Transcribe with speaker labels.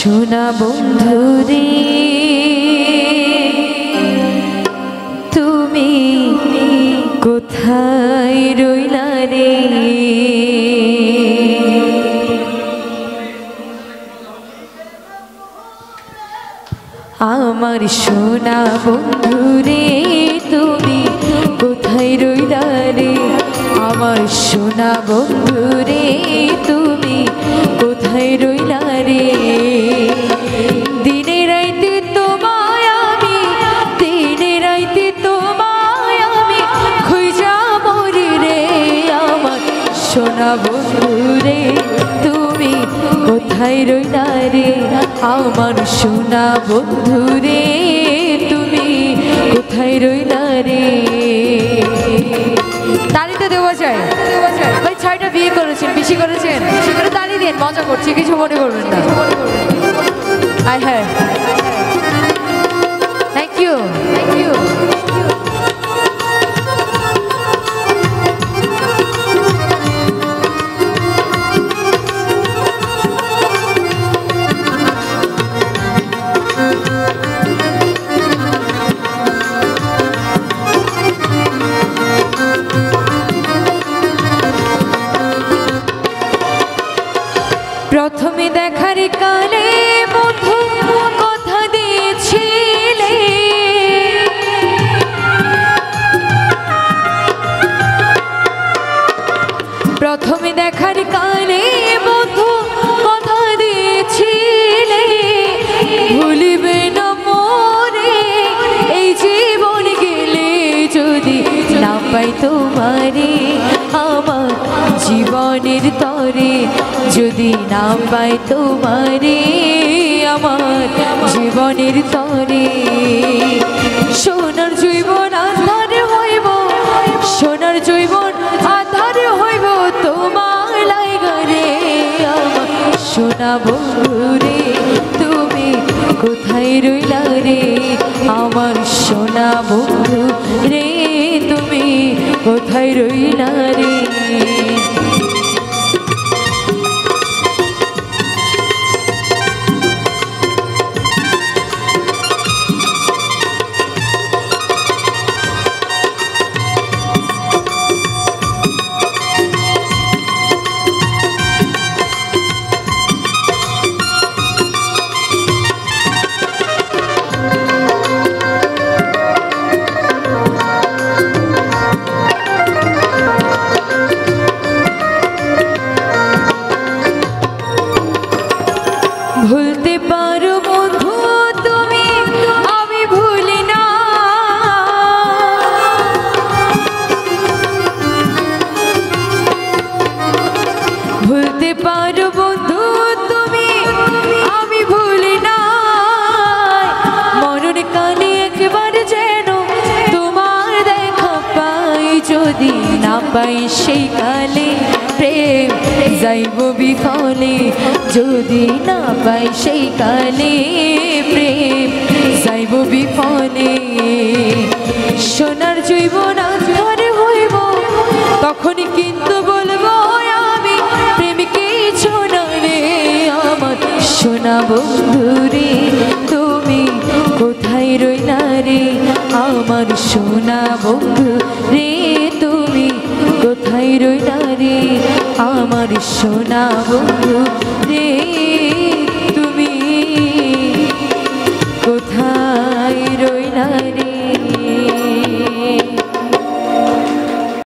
Speaker 1: সোনা বন্ধুরে তুমি কোথায় রইলা রে? আমার সোনা বন্ধুরে তুমি কোথায় রইলা রে? আমার সোনা বন্ধুরে তুমি কোথায় রইলা রে? দিনে রাইতে তোমায় আমি, দিনে রাইতে তোমায় আমি খুঁজা মরি রে। আমার সোনা বন্ধুরে তুমি কোথায় রইলা রে? আমার সোনা বন্ধুরে তুমি কোথায় রইলা রে? তালি তো দেওয়া যায়। ভাই 6টা বিয়ে করেছেন, বেশি করেছেন, বেশি করে তালি দেন, মজা করছি, কিছু মনে করবেন না। আয় হ্যাঁ, থ্যাংক ইউ, থ্যাংক ইউ। প্রথমে দেখার কালে বন্ধু কথা দিয়েছিলে, প্রথমে দেখার কালে বন্ধু কথা দিয়েছিলে, ভুলিবে না মোরে এই জীবন গেলে যদি না পাই তোমারে। আমার জীবনের তরে যদি না পাই তোমারে, আমার জীবনের তরে সোনার জীবন আধার হইব, সোনার জীবন আধার হইব তোমার লাইগা রে। আমার সোনা বন্ধুরে তুমি কোথায় রইলা রে? আমার সোনা বন্ধু রে তুমি কোথায় রইলা রে? ভুলতে পারো বন্ধু তুমি, আমি ভুলি না। ভুলতে পারো বন্ধু তুমি, আমি ভুলি না। মরণ কালে একবার যেন তোমার দেখা পাই, যদি না পাই সেই কালে প্রেম যাইব বিফলে। যদি না পাই সেই কালে প্রেম যাইব বিফলে। সোনার জীবন আধার হইব তখন কিন্তু বলবো আমি প্রেমকে ছোনা রে। আমার সোনা বন্ধুরে তুমি কোথায় রইলা রে? আমার সোনা বন্ধু রে তুমি কোথায় রইলা রে? আমার সোনা বন্ধু রে তুমি কোথায়